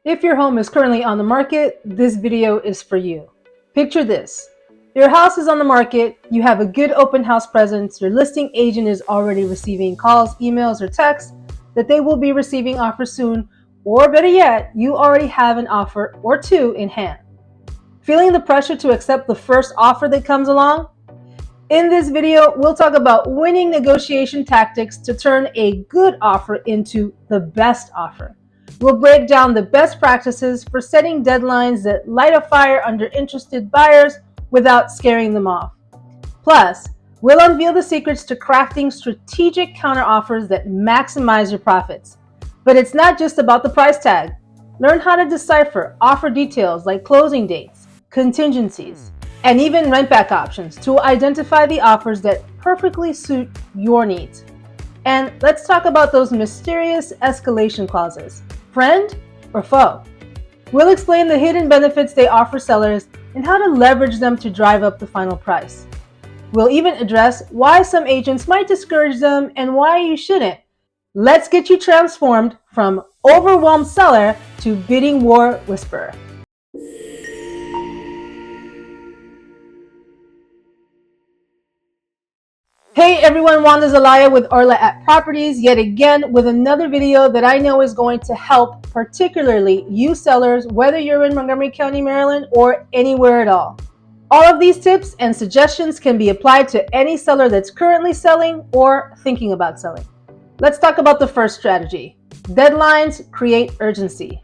If your home is currently on the market, this video is for you. Picture this. Your house is on the market, you have a good open house presence, your listing agent is already receiving calls, emails, or texts that they will be receiving offers soon, or better yet, you already have an offer or two in hand. Feeling the pressure to accept the first offer that comes along? In this video, we'll talk about winning negotiation tactics to turn a good offer into the best offer. We'll break down the best practices for setting deadlines that light a fire under interested buyers without scaring them off. Plus, we'll unveil the secrets to crafting strategic counteroffers that maximize your profits. But it's not just about the price tag. Learn how to decipher offer details like closing dates, contingencies, and even rent-back options to identify the offers that perfectly suit your needs. And let's talk about those mysterious escalation clauses. Friend or foe? We'll explain the hidden benefits they offer sellers and how to leverage them to drive up the final price. We'll even address why some agents might discourage them and why you shouldn't. Let's get you transformed from overwhelmed seller to bidding war whisperer. Hey everyone, Wanda Zelaya with RLAH Properties, yet again with another video that I know is going to help particularly you sellers, whether you're in Montgomery County, Maryland, or anywhere at all. All of these tips and suggestions can be applied to any seller that's currently selling or thinking about selling. Let's talk about the first strategy. Deadlines create urgency.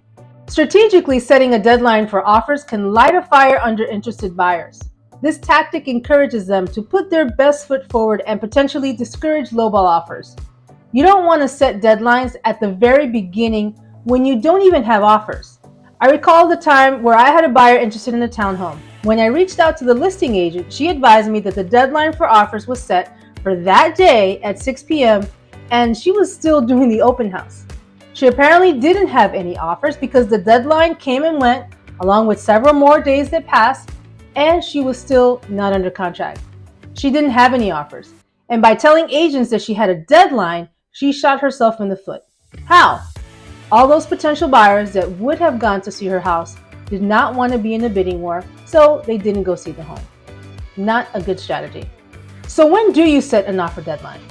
Strategically setting a deadline for offers can light a fire under interested buyers. This tactic encourages them to put their best foot forward and potentially discourage lowball offers. You don't want to set deadlines at the very beginning when you don't even have offers. I recall the time where I had a buyer interested in a townhome. When I reached out to the listing agent, she advised me that the deadline for offers was set for that day at 6 p.m. and she was still doing the open house. She apparently didn't have any offers because the deadline came and went along with several more days that passed, and she was still not under contract. She didn't have any offers. And by telling agents that she had a deadline, she shot herself in the foot. How? All those potential buyers that would have gone to see her house did not want to be in a bidding war, so they didn't go see the home. Not a good strategy. So when do you set an offer deadline?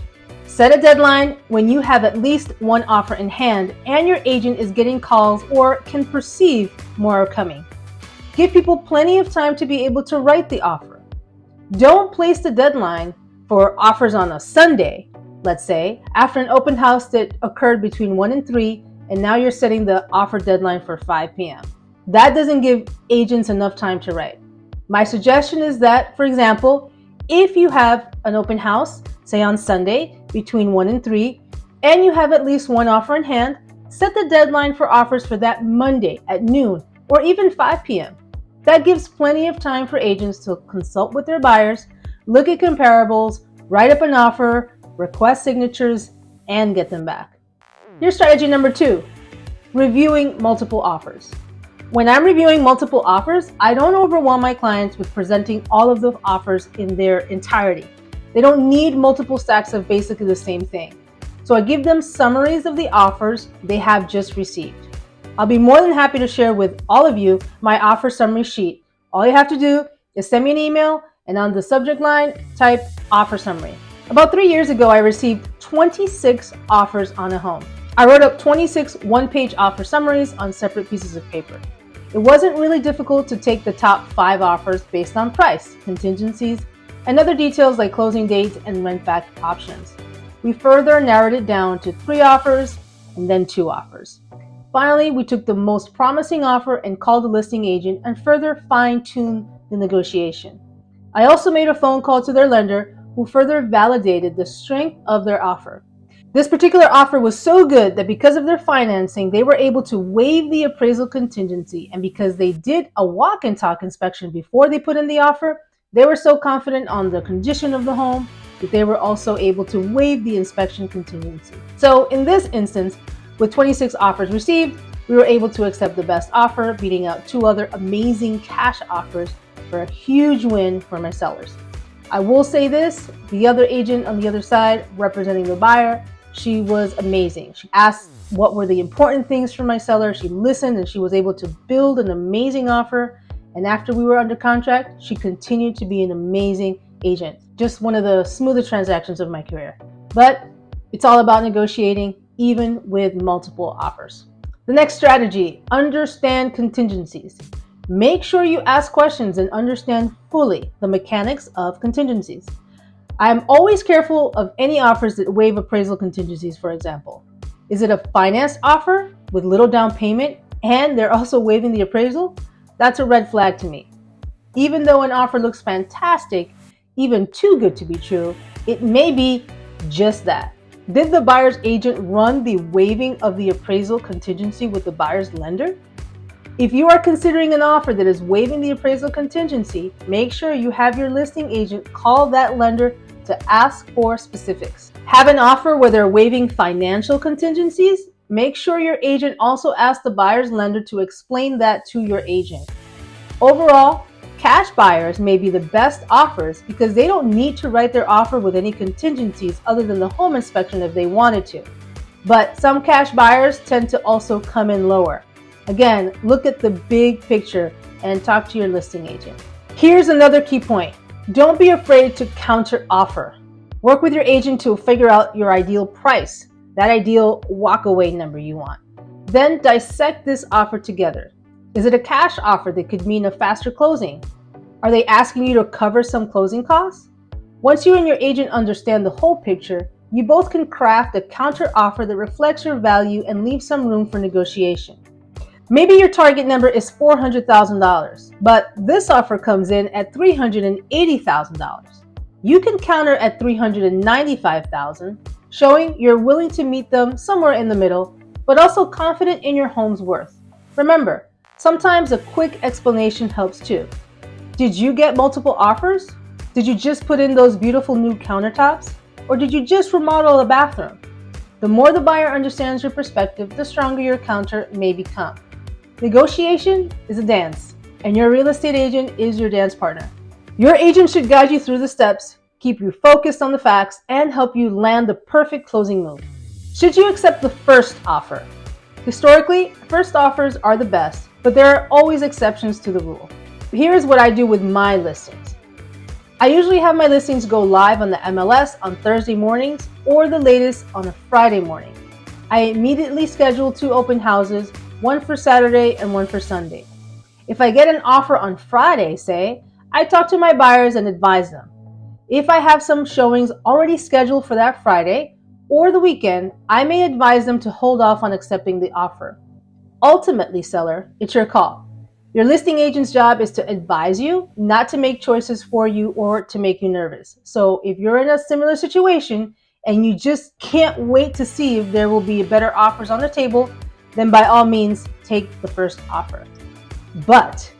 Set a deadline when you have at least one offer in hand and your agent is getting calls or can perceive more are coming. Give people plenty of time to be able to write the offer. Don't place the deadline for offers on a Sunday, let's say, after an open house that occurred between 1 and 3, and now you're setting the offer deadline for 5 p.m. That doesn't give agents enough time to write. My suggestion is that, for example, if you have an open house, say on Sunday between 1 and 3, and you have at least one offer in hand, set the deadline for offers for that Monday at noon or even 5 p.m. That gives plenty of time for agents to consult with their buyers, look at comparables, write up an offer, request signatures, and get them back. Here's strategy number 2, reviewing multiple offers. When I'm reviewing multiple offers, I don't overwhelm my clients with presenting all of the offers in their entirety. They don't need multiple stacks of basically the same thing. So I give them summaries of the offers they have just received. I'll be more than happy to share with all of you my offer summary sheet. All you have to do is send me an email and on the subject line, type offer summary. About 3 years ago, I received 26 offers on a home. I wrote up 26 one-page offer summaries on separate pieces of paper. It wasn't really difficult to take the top 5 offers based on price, contingencies, and other details like closing dates and rent-back options. We further narrowed it down to 3 offers and then 2 offers. Finally, we took the most promising offer and called the listing agent and further fine-tuned the negotiation. I also made a phone call to their lender who further validated the strength of their offer. This particular offer was so good that because of their financing, they were able to waive the appraisal contingency, and because they did a walk and talk inspection before they put in the offer, they were so confident on the condition of the home that they were also able to waive the inspection contingency. So in this instance, with 26 offers received, we were able to accept the best offer, beating out 2 other amazing cash offers for a huge win for my sellers. I will say this, the other agent on the other side representing the buyer, she was amazing. She asked what were the important things for my seller. She listened and she was able to build an amazing offer. And after we were under contract, she continued to be an amazing agent. Just one of the smoother transactions of my career. But it's all about negotiating, even with multiple offers. The next strategy, understand contingencies. Make sure you ask questions and understand fully the mechanics of contingencies. I'm always careful of any offers that waive appraisal contingencies, for example. Is it a finance offer with little down payment and they're also waiving the appraisal? That's a red flag to me. Even though an offer looks fantastic, even too good to be true, it may be just that. Did the buyer's agent run the waiving of the appraisal contingency with the buyer's lender? If you are considering an offer that is waiving the appraisal contingency, make sure you have your listing agent call that lender to ask for specifics. Have an offer where they're waiving financial contingencies? Make sure your agent also asks the buyer's lender to explain that to your agent. Overall, cash buyers may be the best offers because they don't need to write their offer with any contingencies other than the home inspection if they wanted to. But some cash buyers tend to also come in lower. Again, look at the big picture and talk to your listing agent. Here's another key point. Don't be afraid to counter offer. Work with your agent to figure out your ideal price, that ideal walkaway number you want. Then dissect this offer together. Is it a cash offer that could mean a faster closing? Are they asking you to cover some closing costs? Once you and your agent understand the whole picture, you both can craft a counter offer that reflects your value and leaves some room for negotiation. Maybe your target number is $400,000, but this offer comes in at $380,000. You can counter at $395,000, showing you're willing to meet them somewhere in the middle, but also confident in your home's worth. Remember, sometimes a quick explanation helps too. Did you get multiple offers? Did you just put in those beautiful new countertops? Or did you just remodel a bathroom? The more the buyer understands your perspective, the stronger your counter may become. Negotiation is a dance, and your real estate agent is your dance partner. Your agent should guide you through the steps, keep you focused on the facts, and help you land the perfect closing move. Should you accept the first offer? Historically, first offers are the best, but there are always exceptions to the rule. Here's what I do with my listings. I usually have my listings go live on the MLS on Thursday mornings or the latest on a Friday morning. I immediately schedule 2 open houses, one for Saturday and one for Sunday. If I get an offer on Friday, say, I talk to my buyers and advise them. If I have some showings already scheduled for that Friday or the weekend, I may advise them to hold off on accepting the offer. Ultimately, seller, it's your call. Your listing agent's job is to advise you, not to make choices for you or to make you nervous. So if you're in a similar situation and you just can't wait to see if there will be better offers on the table, then by all means, take the first offer. But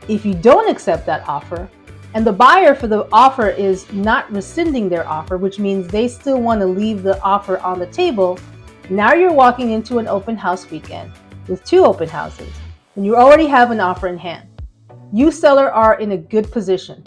if you don't accept that offer, and the buyer for the offer is not rescinding their offer, which means they still want to leave the offer on the table, now you're walking into an open house weekend with 2 open houses, and you already have an offer in hand. You, seller, are in a good position.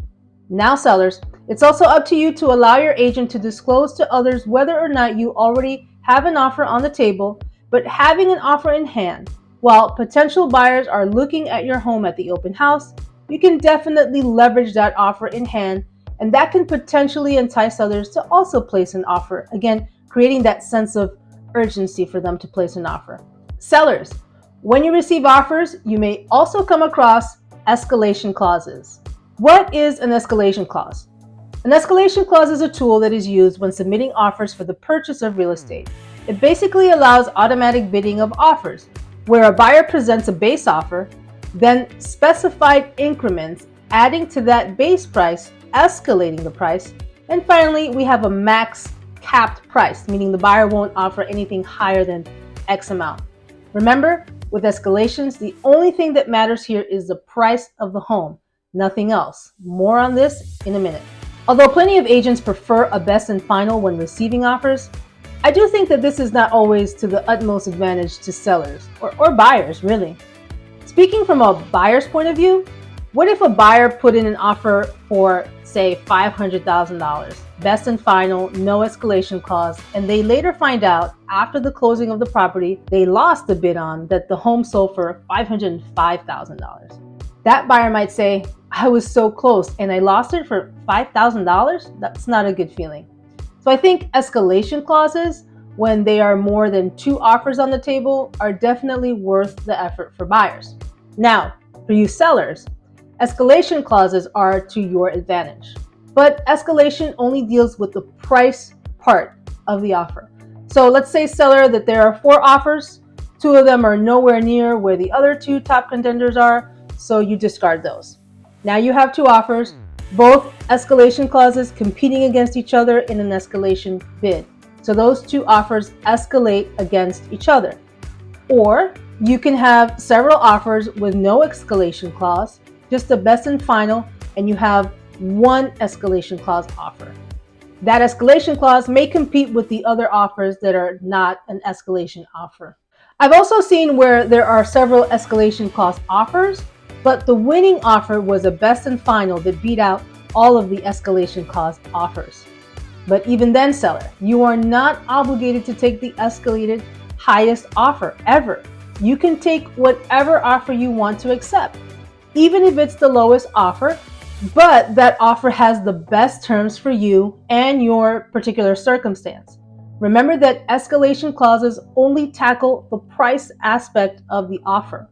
Now, sellers, it's also up to you to allow your agent to disclose to others whether or not you already have an offer on the table. But having an offer in hand, while potential buyers are looking at your home at the open house, you can definitely leverage that offer in hand, and that can potentially entice others to also place an offer, again, creating that sense of urgency for them to place an offer. Sellers, when you receive offers, you may also come across escalation clauses. What is an escalation clause? An escalation clause is a tool that is used when submitting offers for the purchase of real estate. It basically allows automatic bidding of offers, where a buyer presents a base offer, then specified increments, adding to that base price, escalating the price, and finally we have a max capped price, meaning the buyer won't offer anything higher than X amount. Remember, with escalations, the only thing that matters here is the price of the home, nothing else. More on this in a minute. Although plenty of agents prefer a best and final when receiving offers, I do think that this is not always to the utmost advantage to sellers or buyers, really. Speaking from a buyer's point of view, What if a buyer put in an offer for, say, $500,000, best and final, no escalation clause, and they later find out after the closing of the property they lost the bid on that the home sold for $505,000? That buyer might say, I was so close and I lost it for $5,000? That's not a good feeling. So I think escalation clauses, when they are more than 2 offers on the table, are definitely worth the effort for buyers. Now, for you sellers, escalation clauses are to your advantage, but escalation only deals with the price part of the offer. So let's say, seller, that there are 4 offers, 2 of them are nowhere near where the other 2 top contenders are, so you discard those. Now you have 2 offers, both escalation clauses competing against each other in an escalation bid. So those 2 offers escalate against each other. Or you can have several offers with no escalation clause, just a best and final, and you have 1 escalation clause offer. That escalation clause may compete with the other offers that are not an escalation offer. I've also seen where there are several escalation clause offers, but the winning offer was a best and final that beat out all of the escalation clause offers. But even then, seller, you are not obligated to take the escalated highest offer ever. You can take whatever offer you want to accept, even if it's the lowest offer, but that offer has the best terms for you and your particular circumstance. Remember that escalation clauses only tackle the price aspect of the offer.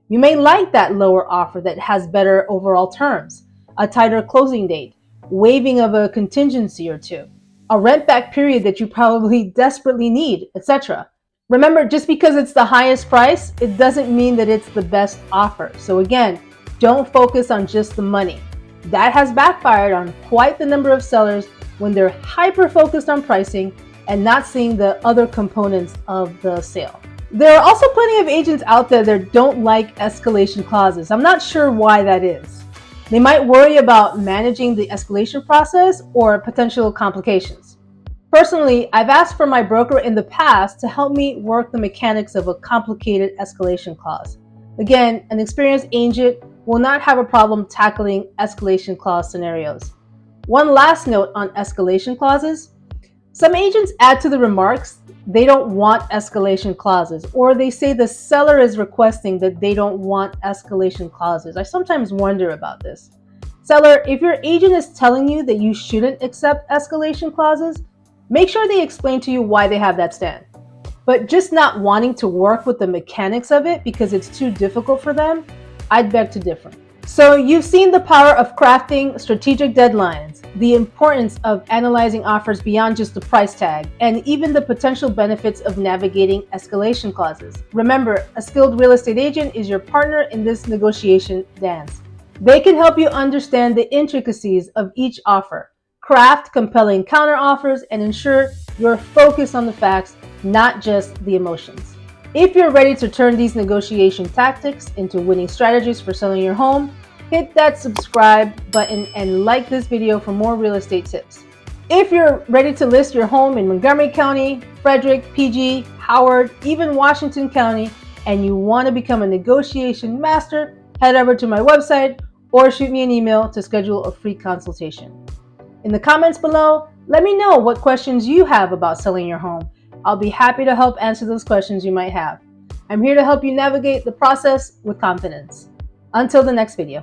You may like that lower offer that has better overall terms, a tighter closing date, waiving of a contingency or 2, a rent back period that you probably desperately need, etc. Remember, just because it's the highest price, it doesn't mean that it's the best offer. So again, don't focus on just the money. That has backfired on quite the number of sellers when they're hyper-focused on pricing and not seeing the other components of the sale. There are also plenty of agents out there that don't like escalation clauses. I'm not sure why that is. They might worry about managing the escalation process or potential complications. Personally, I've asked for my broker in the past to help me work the mechanics of a complicated escalation clause. Again, an experienced agent will not have a problem tackling escalation clause scenarios. One last note on escalation clauses. Some agents add to the remarks they don't want escalation clauses, or they say the seller is requesting that they don't want escalation clauses. I sometimes wonder about this. Seller, if your agent is telling you that you shouldn't accept escalation clauses, make sure they explain to you why they have that stand. But just not wanting to work with the mechanics of it because it's too difficult for them, I'd beg to differ. So you've seen the power of crafting strategic deadlines, the importance of analyzing offers beyond just the price tag, and even the potential benefits of navigating escalation clauses. Remember, a skilled real estate agent is your partner in this negotiation dance. They can help you understand the intricacies of each offer, craft compelling counteroffers, and ensure you're focused on the facts, not just the emotions. If you're ready to turn these negotiation tactics into winning strategies for selling your home, hit that subscribe button and like this video for more real estate tips. If you're ready to list your home in Montgomery County, Frederick, PG, Howard, even Washington County, and you want to become a negotiation master, head over to my website or shoot me an email to schedule a free consultation. In the comments below, let me know what questions you have about selling your home. I'll be happy to help answer those questions you might have. I'm here to help you navigate the process with confidence. Until the next video.